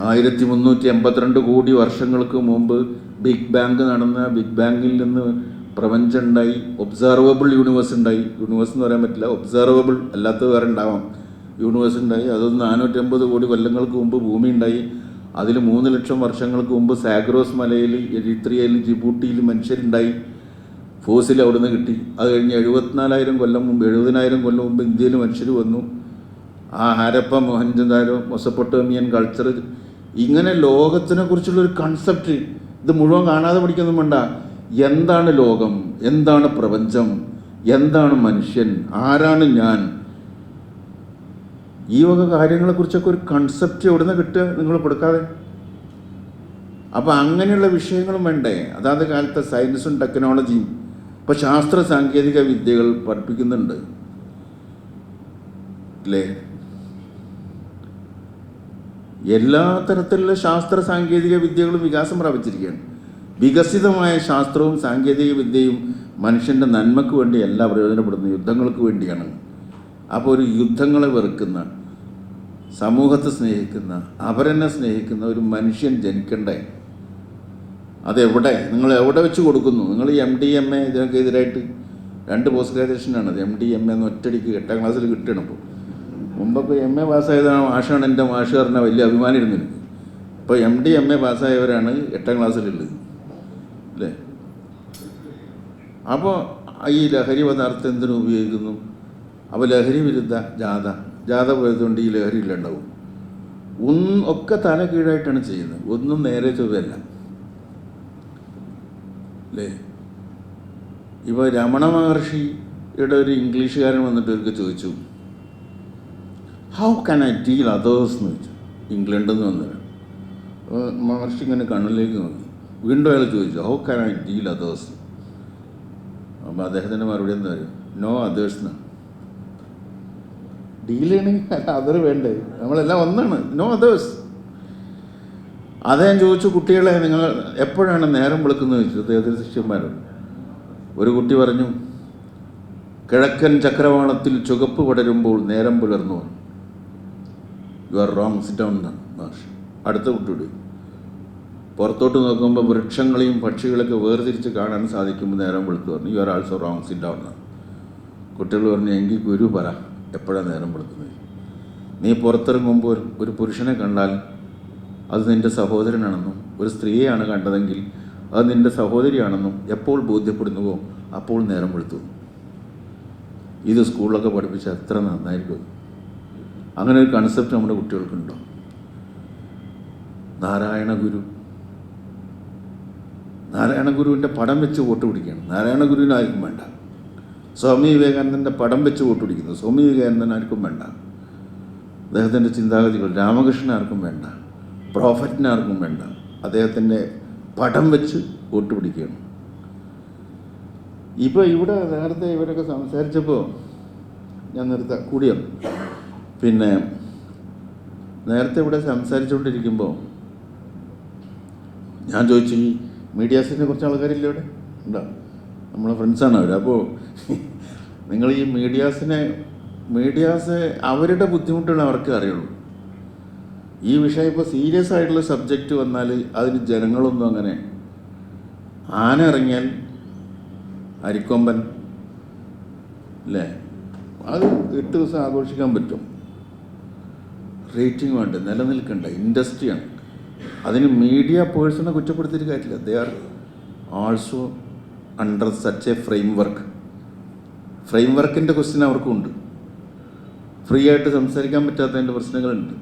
1382 കോടി വർഷങ്ങൾക്ക് മുമ്പ് ബിഗ് ബാങ്ക് നടന്ന ബിഗ് ബാങ്കിൽ നിന്ന് പ്രപഞ്ചം ഉണ്ടായി. ഒബ്സർവബിൾ യൂണിവേഴ്സ് ഉണ്ടായി. യൂണിവേഴ്സ് എന്ന് പറയാൻ പറ്റില്ല, ഒബ്സർവബിൾ അല്ലാത്തത് വേറെ ഉണ്ടാവാം. യൂണിവേഴ്സ് ഉണ്ടായി. അതൊന്ന് 450 കോടി കൊല്ലങ്ങൾക്ക് മുമ്പ് ഭൂമി ഉണ്ടായി. അതിൽ 3 ലക്ഷം വർഷങ്ങൾക്ക് മുമ്പ് സാഗ്രോസ് മലയിൽ, എരിത്രിയയിൽ, ജിബൂട്ടിയിൽ മനുഷ്യരുണ്ടായി. ഫോസിൽ അവിടുന്ന് കിട്ടി. അത് കഴിഞ്ഞ് 74,000 കൊല്ലം മുമ്പ്, 70,000 കൊല്ലം മുമ്പ് ഇന്ത്യയിൽ മനുഷ്യർ വന്നു. ആ ഹരപ്പ, മൊഹൻജദാരോ, മെസൊപ്പൊട്ടേമിയൻ കൾച്ചർ, ഇങ്ങനെ ലോകത്തിനെ കുറിച്ചുള്ളൊരു കൺസെപ്റ്റ് ഇത് മുഴുവൻ കാണാതെ പഠിക്കൊന്നും വേണ്ട. എന്താണ് ലോകം, എന്താണ് പ്രപഞ്ചം, എന്താണ് മനുഷ്യൻ, ആരാണ് ഞാൻ, ഈ വക കാര്യങ്ങളെക്കുറിച്ചൊക്കെ ഒരു കൺസെപ്റ്റ് എവിടുന്ന് കിട്ടുക നിങ്ങൾ കൊടുക്കാതെ. അപ്പം അങ്ങനെയുള്ള വിഷയങ്ങളും വേണ്ടേ? അതാത് കാലത്തെ സയൻസും ടെക്നോളജിയും ഇപ്പോൾ ശാസ്ത്ര സാങ്കേതിക വിദ്യകൾ പഠിപ്പിക്കുന്നുണ്ട് അല്ലേ? എല്ലാ തരത്തിലുള്ള ശാസ്ത്ര സാങ്കേതിക വിദ്യകളും വികാസം പ്രാപിച്ചിരിക്കുകയാണ്. വികസിതമായ ശാസ്ത്രവും സാങ്കേതിക വിദ്യയും മനുഷ്യൻ്റെ നന്മയ്ക്ക് വേണ്ടി എല്ലാ പ്രയോജനപ്പെടുന്നു, യുദ്ധങ്ങൾക്ക് വേണ്ടിയാണ്. അപ്പോൾ ഒരു യുദ്ധങ്ങളെ വെറുക്കുന്ന, സമൂഹത്തെ സ്നേഹിക്കുന്ന, അവരെന്നെ സ്നേഹിക്കുന്ന ഒരു മനുഷ്യൻ ജനിക്കണ്ടേ? അതെവിടെ? നിങ്ങൾ എവിടെ വെച്ച് കൊടുക്കുന്നു? നിങ്ങൾ ഈ MD, MA ഇതിനൊക്കെ എതിരായിട്ട് 2 പോസ്റ്റ് ഗ്രാജുവേഷനാണ്. അത് MD, MA എന്ന് ഒറ്റടിക്ക് 8ാം ക്ലാസ്സിൽ കിട്ടണം. ഇപ്പോൾ മുമ്പൊക്കെ MA പാസ്സായതാണ് മാഷാണ് എൻ്റെ മാഷ് പറഞ്ഞാൽ വലിയ അഭിമാനമായിരുന്നു എനിക്ക്. ഇപ്പോൾ MD, MA പാസ്സായവരാണ് 8ാം ക്ലാസ്സിലുള്ളത് അല്ലേ? അപ്പോൾ ഈ ലഹരി പദാർത്ഥം എന്തിനു ഉപയോഗിക്കുന്നു? അപ്പോൾ ലഹരി വിരുദ്ധ ജാഥ പോയതുകൊണ്ട് ഈ ലഹരി ഇല്ലാണ്ടാവും. ഒക്കെ തല കീഴായിട്ടാണ് ചെയ്യുന്നത്, ഒന്നും നേരെ ചൊവ്വല്ല അല്ലേ? ഇപ്പോൾ രമണ മഹർഷിയുടെ ഒരു ഇംഗ്ലീഷുകാരൻ വന്നിട്ട് അവർക്ക് ചോദിച്ചു, how can I deal others എന്ന് ചോദിച്ചു. ഇംഗ്ലണ്ടിൽ നിന്ന് വന്നത്. മഹർഷി ഇങ്ങനെ കണ്ണിലേക്ക് നോക്കി. വീണ്ടും അയാൾ ചോദിച്ചു, how can I deal others? അപ്പോൾ അദ്ദേഹത്തിൻ്റെ മറുപടി എന്താ പറയുക? നോ അതേഴ്സ് എന്നാണ്. ഡീൽ ചെയ്യണമെങ്കിൽ അതർ വേണ്ടേ? നമ്മളെല്ലാം ഒന്നാണ്. No others. അദ്ദേഹം ചോദിച്ചു, കുട്ടികളെ നിങ്ങൾ എപ്പോഴാണ് നേരം വെളുക്കുന്നത് ചോദിച്ചു അദ്ദേഹത്തിൻ്റെ ശിഷ്യന്മാരോട്. ഒരു കുട്ടി പറഞ്ഞു, കിഴക്കൻ ചക്രവാളത്തിൽ ചുവപ്പ് പടരുമ്പോൾ നേരം പുലർന്നു. You are wrong, sit down എന്നാണ് മാഷ്. അടുത്ത കുട്ടിയോട്, പുറത്തോട്ട് നോക്കുമ്പോൾ വൃക്ഷങ്ങളെയും പക്ഷികളൊക്കെ വേർതിരിച്ച് കാണാൻ സാധിക്കുമ്പോൾ നേരം വെളുത്തു പറഞ്ഞു. You are also wrong, sit down എന്നാണ്. കുട്ടികൾ പറഞ്ഞു, എങ്കിൽ ഗുരു പറ എപ്പോഴാണ് നേരം വെളുക്കുന്നത്? നീ പുറത്തിറങ്ങുമ്പോൾ ഒരു പുരുഷനെ കണ്ടാൽ അത് നിൻ്റെ സഹോദരനാണെന്നും ഒരു സ്ത്രീയെയാണ് കണ്ടതെങ്കിൽ അത് നിൻ്റെ സഹോദരിയാണെന്നും എപ്പോൾ ബോധ്യപ്പെടുന്നുവോ അപ്പോൾ നേരം വെളുത്തു. ഇത് സ്കൂളിലൊക്കെ പഠിപ്പിച്ചാൽ എത്ര നന്നായിരിക്കും. അങ്ങനെ ഒരു കൺസെപ്റ്റ് നമ്മുടെ കുട്ടികൾക്കുണ്ടോ? നാരായണ ഗുരുവിൻ്റെ പടം വെച്ച് വോട്ട് പിടിക്കുകയാണ്. നാരായണ ഗുരുവിന് ആർക്കും വേണ്ട. സ്വാമി വിവേകാനന്ദൻ്റെ പടം വെച്ച് വോട്ട് പിടിക്കുന്നു. സ്വാമി വിവേകാനന്ദൻ ആർക്കും വേണ്ട. അദ്ദേഹത്തിൻ്റെ ചിന്താഗതികൾ. രാമകൃഷ്ണൻ ആർക്കും വേണ്ട. പ്രോഫറ്റിന് ആർക്കും വേണ്ട. അദ്ദേഹത്തിൻ്റെ പടം വെച്ച് വോട്ട് പിടിക്കുകയാണ്. ഇപ്പോൾ ഇവിടെ നേരത്തെ ഇവരൊക്കെ സംസാരിച്ചപ്പോൾ ഞാൻ കൂടിയോ? പിന്നെ നേരത്തെ ഇവിടെ സംസാരിച്ചുകൊണ്ടിരിക്കുമ്പോൾ ഞാൻ ചോദിച്ചു, ഈ മീഡിയാസിനെ കുറച്ച് ആൾക്കാരില്ല ഇവിടെ ഉണ്ടോ? നമ്മളെ ഫ്രണ്ട്സാണ് അവർ. അപ്പോൾ നിങ്ങൾ ഈ മീഡിയാസ് അവരുടെ ബുദ്ധിമുട്ടുകൾ അവർക്ക് അറിയുള്ളൂ. ഈ വിഷയം ഇപ്പോൾ സീരിയസ് ആയിട്ടുള്ള സബ്ജക്റ്റ് വന്നാൽ അതിന് ജനങ്ങളൊന്നും അങ്ങനെ, ആന ഇറങ്ങിയാൽ അരിക്കൊമ്പൻ അല്ലേ, അത് 8 ദിവസം ആഘോഷിക്കാൻ പറ്റും. റേറ്റിംഗ് വേണ്ട, നിലനിൽക്കേണ്ട ഇൻഡസ്ട്രിയാണ്. അതിന് മീഡിയ പേഴ്സണെ കുറ്റപ്പെടുത്തിയിട്ട് കാര്യമില്ല. They are also under such A frame വർക്കിൻ്റെ ക്വസ്റ്റ്യൻ അവർക്കുണ്ട്. ഫ്രീ ആയിട്ട് സംസാരിക്കാൻ പറ്റാത്തതിൻ്റെ പ്രശ്നങ്ങളുണ്ട്.